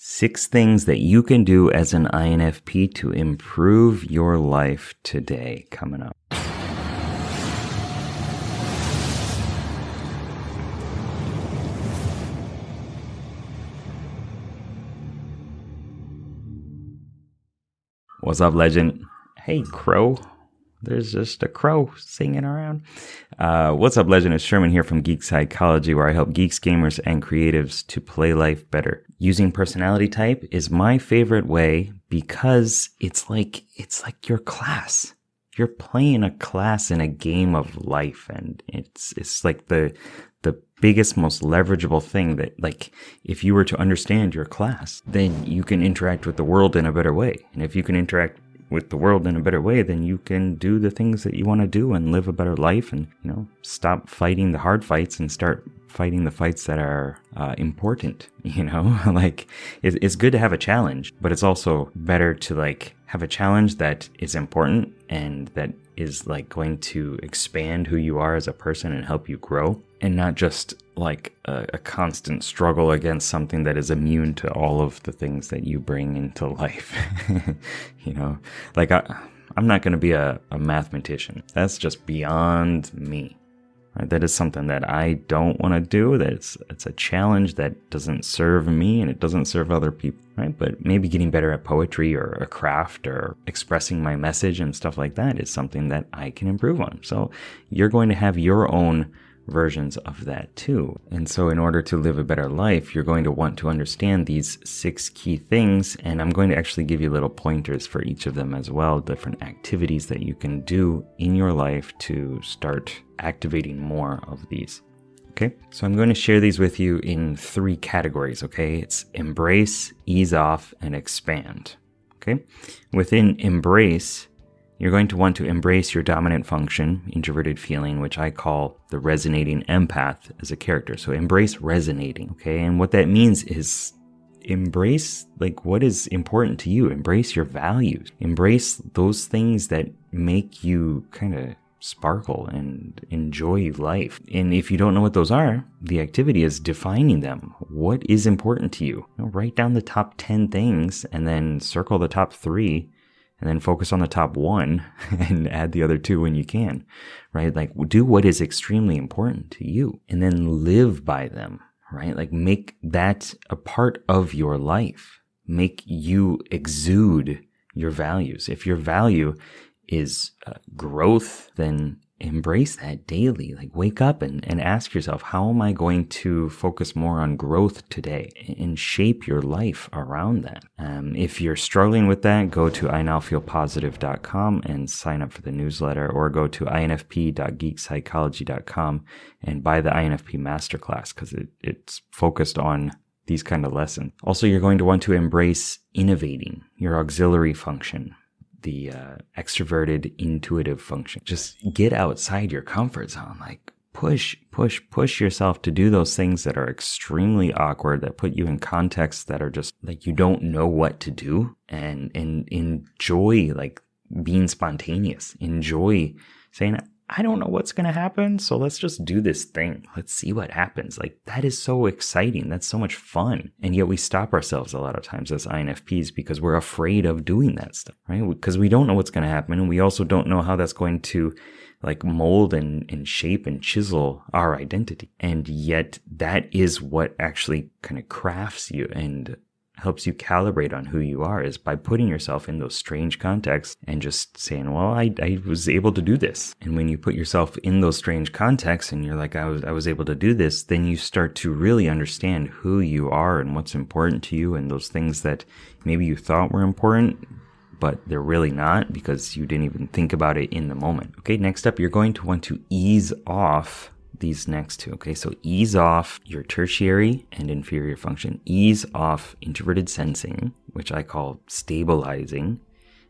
6 things that you can do as an INFP to improve your life today, coming up. What's up, legend? Hey, crow. There's just a crow singing around. What's up, legend? It's Sherman here from Geek Psychology, where I help geeks, gamers, and creatives to play life better. Using personality type is my favorite way because it's like your class. You're playing a class in a game of life, and it's like the biggest, most leverageable thing that, like, if you were to understand your class, then you can interact with the world in a better way. And if you can interact with the world in a better way, then you can do the things that you want to do and live a better life, and, you know, stop fighting the hard fights and start fighting the fights that are important, you know. Like, it's good to have a challenge, but it's also better to, like, have a challenge that is important and that is, like, going to expand who you are as a person and help you grow, and not just like a constant struggle against something that is immune to all of the things that you bring into life. You know, like, I'm not going to be a mathematician. That's just beyond me. Right? That is something that I don't want to do. It's a challenge that doesn't serve me and it doesn't serve other people. Right? But maybe getting better at poetry or a craft or expressing my message and stuff like that is something that I can improve on. So you're going to have your own versions of that too. And so in order to live a better life, you're going to want to understand these 6 key things. And I'm going to actually give you little pointers for each of them as well, different activities that you can do in your life to start activating more of these. Okay, so I'm going to share these with you in 3 categories, okay? It's embrace, ease off, and expand, okay? Within embrace, you're going to want to embrace your dominant function, introverted feeling, which I call the resonating empath as a character. So embrace resonating, okay? And what that means is embrace, like, what is important to you. Embrace your values. Embrace those things that make you kind of sparkle and enjoy life. And if you don't know what those are, the activity is defining them. What is important to you? You know, write down the top 10 things and then circle the top 3. And then focus on the top 1 and add the other 2 when you can, right? Like, do what is extremely important to you and then live by them, right? Like, make that a part of your life. Make you exude your values. If your value is growth, then embrace that daily. Like, wake up and ask yourself, how am I going to focus more on growth today, and shape your life around that? If you're struggling with that, go to inowfeelpositive.com and sign up for the newsletter, or go to infp.geekpsychology.com and buy the INFP masterclass, because it's focused on these kind of lessons. Also, you're going to want to embrace innovating, your auxiliary function, the extroverted intuitive function. Just get outside your comfort zone. Like, push yourself to do those things that are extremely awkward, that put you in contexts that are just like you don't know what to do, and enjoy, like, being spontaneous. Enjoy saying, I don't know what's going to happen, so let's just do this thing. Let's see what happens. Like, that is so exciting. That's so much fun. And yet we stop ourselves a lot of times as INFPs because we're afraid of doing that stuff, right? Because we don't know what's going to happen. And we also don't know how that's going to, like, mold and shape and chisel our identity. And yet that is what actually kind of crafts you and helps you calibrate on who you are, is by putting yourself in those strange contexts and just saying, well, I was able to do this. And when you put yourself in those strange contexts and you're like, I was able to do this, then you start to really understand who you are and what's important to you, and those things that maybe you thought were important, but they're really not, because you didn't even think about it in the moment. Okay, next up, you're going to want to ease off these next 2. Okay, so ease off your tertiary and inferior function. Ease off introverted sensing, which I call stabilizing,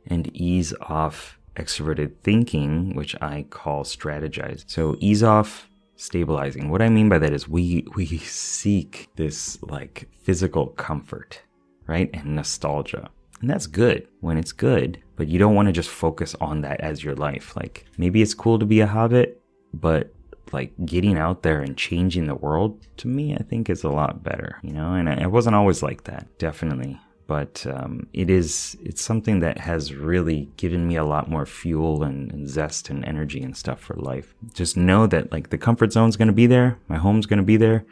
and ease off extroverted thinking, which I call strategizing. So ease off stabilizing. What I mean by that is we seek this, like, physical comfort, right? And nostalgia. And that's good when it's good, but you don't want to just focus on that as your life. Like, maybe it's cool to be a hobbit, but like getting out there and changing the world, to me, I think is a lot better, and I wasn't always like that, definitely. But it's something that has really given me a lot more fuel and zest and energy and stuff for life. Just know that like the comfort zone's going to be there. My home's going to be there.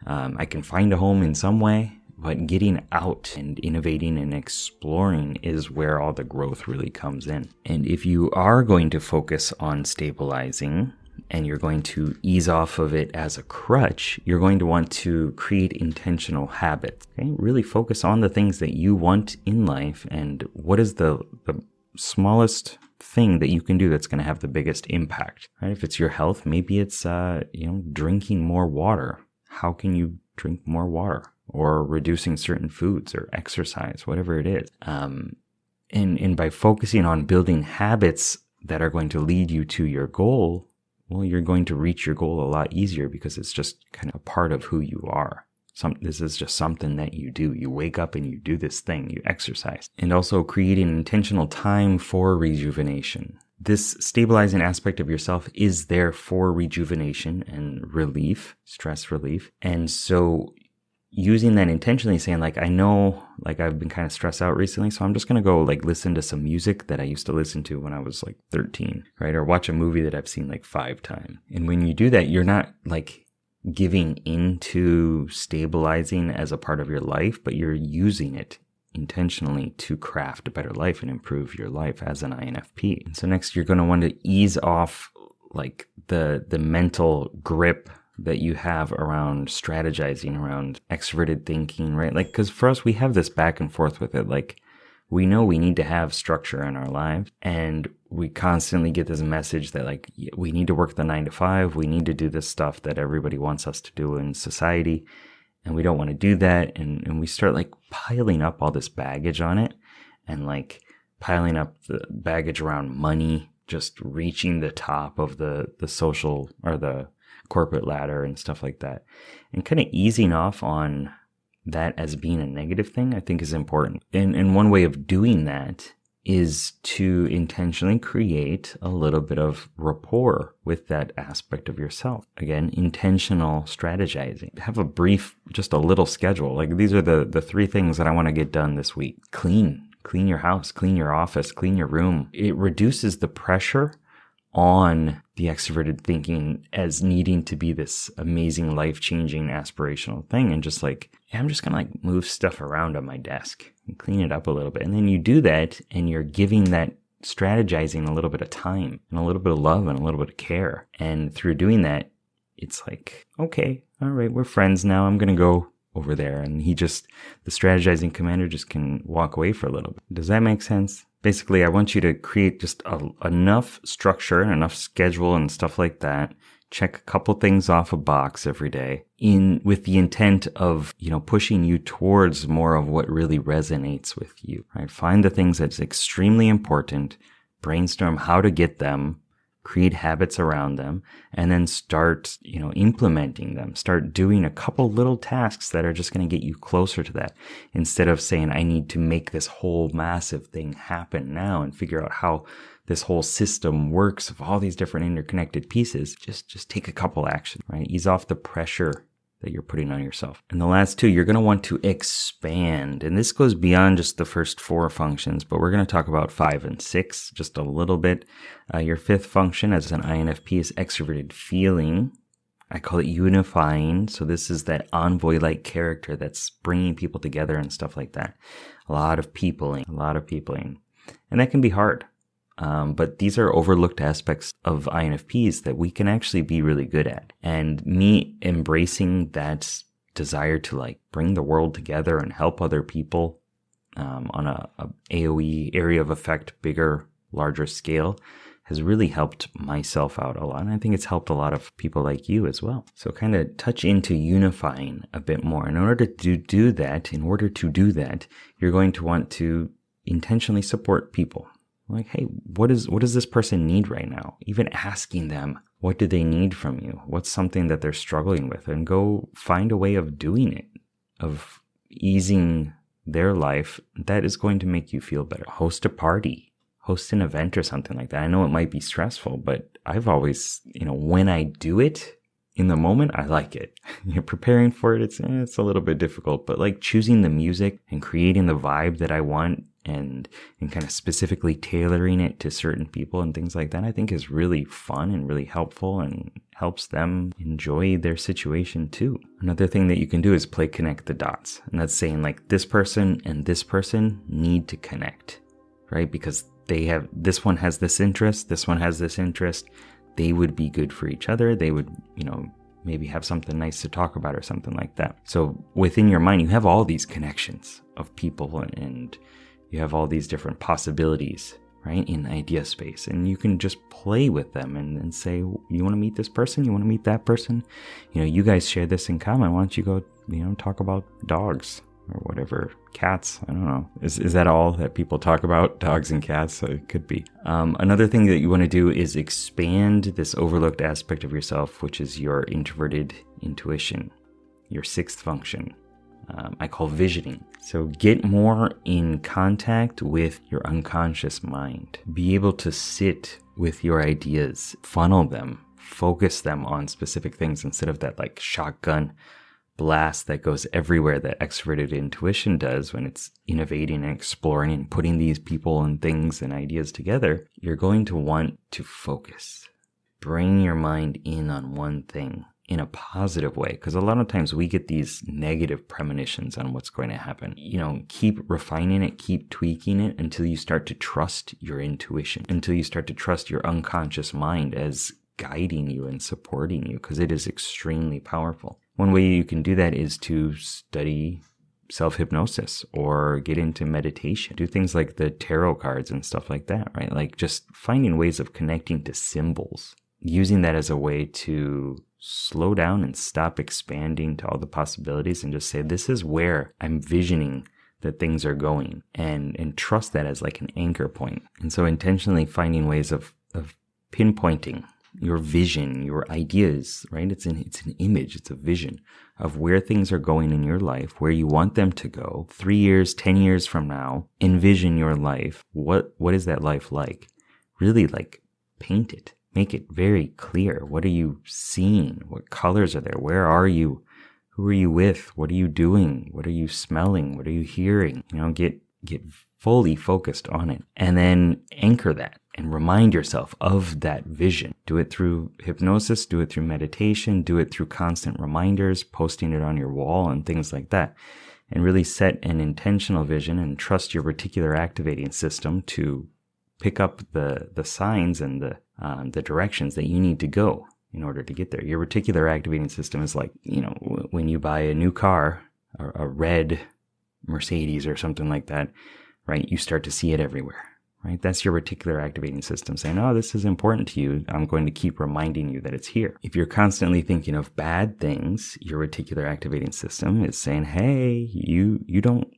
I can find a home in some way, but getting out and innovating and exploring is where all the growth really comes in. And if you are going to focus on stabilizing, and you're going to ease off of it as a crutch, you're going to want to create intentional habits. Okay? Really focus on the things that you want in life, and what is the smallest thing that you can do that's going to have the biggest impact. Right? If it's your health, maybe it's drinking more water. How can you drink more water? Or reducing certain foods or exercise, whatever it is. And by focusing on building habits that are going to lead you to your goal, well, you're going to reach your goal a lot easier because it's just kind of a part of who you are. This is just something that you do. You wake up and you do this thing, you exercise. And also creating intentional time for rejuvenation. This stabilizing aspect of yourself is there for rejuvenation and relief, stress relief. And so using that intentionally, saying like, I know like I've been kind of stressed out recently, so I'm just going to go like listen to some music that I used to listen to when I was like 13, right? Or watch a movie that I've seen like 5 times. And when you do that, you're not like giving into stabilizing as a part of your life, but you're using it intentionally to craft a better life and improve your life as an INFP. And so next, you're going to want to ease off like the mental grip that you have around strategizing, around extroverted thinking, right? Like, because for us, we have this back and forth with it. Like, we know we need to have structure in our lives, and we constantly get this message that like, we need to work the 9 to 5. We need to do this stuff that everybody wants us to do in society, and we don't want to do that. And we start like piling up all this baggage on it, and like piling up the baggage around money, just reaching the top of the social or the corporate ladder and stuff like that, and kind of easing off on that as being a negative thing, I think is important. And one way of doing that is to intentionally create a little bit of rapport with that aspect of yourself. Again, intentional strategizing. Have a brief, just a little schedule. Like, these are the 3 things that I want to get done this week. Clean your house, clean your office, clean your room. It reduces the pressure on the extroverted thinking as needing to be this amazing, life-changing, aspirational thing, and just like, yeah, I'm just gonna like move stuff around on my desk and clean it up a little bit. And then you do that, and you're giving that strategizing a little bit of time and a little bit of love and a little bit of care. And through doing that, it's like, okay, all right, we're friends now. I'm gonna go over there. And the strategizing commander just can walk away for a little bit. Does that make sense? Basically, I want you to create just enough structure and enough schedule and stuff like that. Check a couple things off a box every day with the intent of, pushing you towards more of what really resonates with you, right? Find the things that's extremely important, brainstorm how to get them, create habits around them, and then start, implementing them. Start doing a couple little tasks that are just going to get you closer to that, instead of saying, I need to make this whole massive thing happen now and figure out how this whole system works of all these different interconnected pieces. Just take a couple actions, right? Ease off the pressure that you're putting on yourself. And the last 2, you're going to want to expand. And this goes beyond just the first 4 functions, but we're going to talk about 5 and 6 just a little bit. Your 5th function as an INFP is extroverted feeling. I call it unifying. So this is that envoy-like character that's bringing people together and stuff like that. A lot of peopling. And that can be hard. But these are overlooked aspects of INFPs that we can actually be really good at. And me embracing that desire to like bring the world together and help other people on a AOE, area of effect, bigger, larger scale, has really helped myself out a lot. And I think it's helped a lot of people like you as well. So kind of touch into unifying a bit more. In order to do that, you're going to want to intentionally support people. Like, hey, what does this person need right now? Even asking them, what do they need from you? What's something that they're struggling with? And go find a way of doing it, of easing their life that is going to make you feel better. Host a party. host an event or something like that. I know it might be stressful, but I've always, when I do it in the moment, I like it. Preparing for it, it's a little bit difficult, but like choosing the music and creating the vibe that I want and kind of specifically tailoring it to certain people and things like that, I think is really fun and really helpful and helps them enjoy their situation too. Another thing that you can do is play connect the dots. And that's saying like this person and this person need to connect, right? Because this one has this interest, this one has this interest. They would be good for each other. They would, maybe have something nice to talk about or something like that. So within your mind, you have all these connections of people and you have all these different possibilities, right, in idea space. And you can just play with them and say, you want to meet this person? You want to meet that person? You guys share this in common. Why don't you go, talk about dogs or whatever, cats? I don't know. Is that all that people talk about? Dogs and cats? It could be. Another thing that you want to do is expand this overlooked aspect of yourself, which is your introverted intuition, your sixth function. I call visioning. So get more in contact with your unconscious mind. Be able to sit with your ideas, funnel them, focus them on specific things instead of that like shotgun blast that goes everywhere that extroverted intuition does when it's innovating and exploring and putting these people and things and ideas together. You're going to want to focus. Bring your mind in on one thing in a positive way, because a lot of times we get these negative premonitions on what's going to happen. Keep refining it, keep tweaking it until you start to trust your intuition, until you start to trust your unconscious mind as guiding you and supporting you, because it is extremely powerful. One way you can do that is to study self-hypnosis or get into meditation, do things like the tarot cards and stuff like that, right? Like just finding ways of connecting to symbols, using that as a way to slow down and stop expanding to all the possibilities and just say, this is where I'm visioning that things are going, and trust that as like an anchor point. And so intentionally finding ways of pinpointing your vision, your ideas, right? It's an image, it's a vision of where things are going in your life, where you want them to go 3 years, 10 years from now. Envision your life. What is that life like? Really like paint it. Make it very clear. What are you seeing? What colors are there? Where are you? Who are you with? What are you doing? What are you smelling? What are you hearing? Get fully focused on it, and then anchor that and remind yourself of that vision. Do it through hypnosis, do it through meditation, do it through constant reminders, posting it on your wall and things like that. And really set an intentional vision and trust your reticular activating system to pick up the signs and the directions that you need to go in order to get there. Your reticular activating system is like, when you buy a new car, a red Mercedes or something like that, right? You start to see it everywhere, right? That's your reticular activating system saying, oh, this is important to you. I'm going to keep reminding you that it's here. If you're constantly thinking of bad things, your reticular activating system is saying, hey, you don't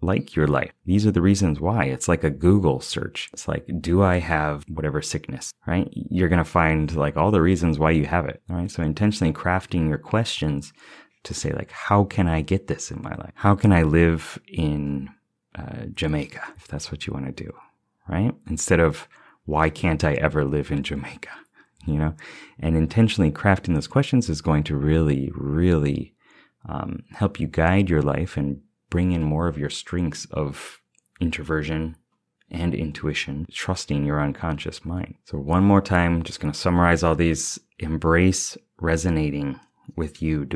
like your life. These are the reasons why. It's like a Google search. It's like, do I have whatever sickness, right? You're going to find like all the reasons why you have it, right? So intentionally crafting your questions to say like, how can I get this in my life? How can I live in Jamaica, if that's what you want to do, right? Instead of, why can't I ever live in Jamaica? And intentionally crafting those questions is going to really, really help you guide your life and bring in more of your strengths of introversion and intuition, trusting your unconscious mind. So one more time, just going to summarize all these. Embrace resonating with you,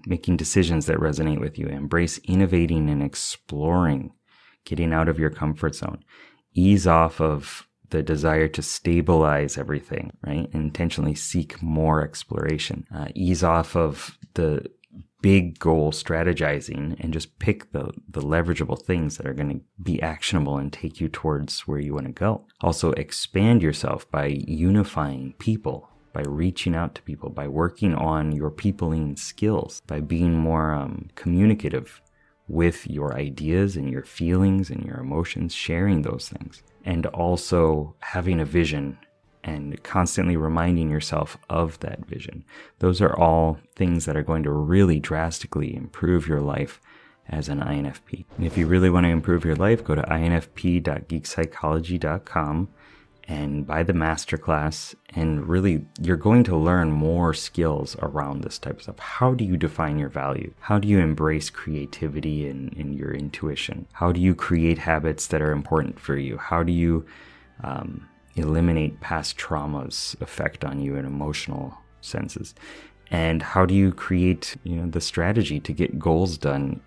making decisions that resonate with you. Embrace innovating and exploring, getting out of your comfort zone. Ease off of the desire to stabilize everything, right? And intentionally seek more exploration. Ease off of the big goal strategizing and just pick the leverageable things that are going to be actionable and take you towards where you want to go. Also expand yourself by unifying people, by reaching out to people, by working on your peopling skills, by being more communicative with your ideas and your feelings and your emotions, sharing those things, and also having a vision and constantly reminding yourself of that vision. Those are all things that are going to really drastically improve your life as an INFP. And if you really want to improve your life, go to infp.geekpsychology.com and buy the masterclass, and really you're going to learn more skills around this type of stuff. How do you define your value? How do you embrace creativity and your intuition? How do you create habits that are important for you? How do you eliminate past trauma's effect on you in emotional senses? And how do you create, the strategy to get goals done,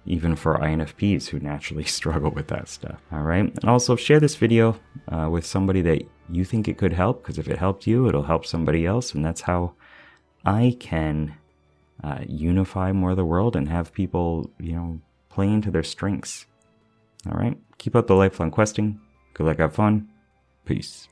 even for INFPs who naturally struggle with that stuff? All right. And also share this video with somebody that you think it could help, because if it helped you, it'll help somebody else. And that's how I can unify more of the world and have people, play into their strengths. All right. Keep up the lifelong questing. Good luck, have fun. Peace.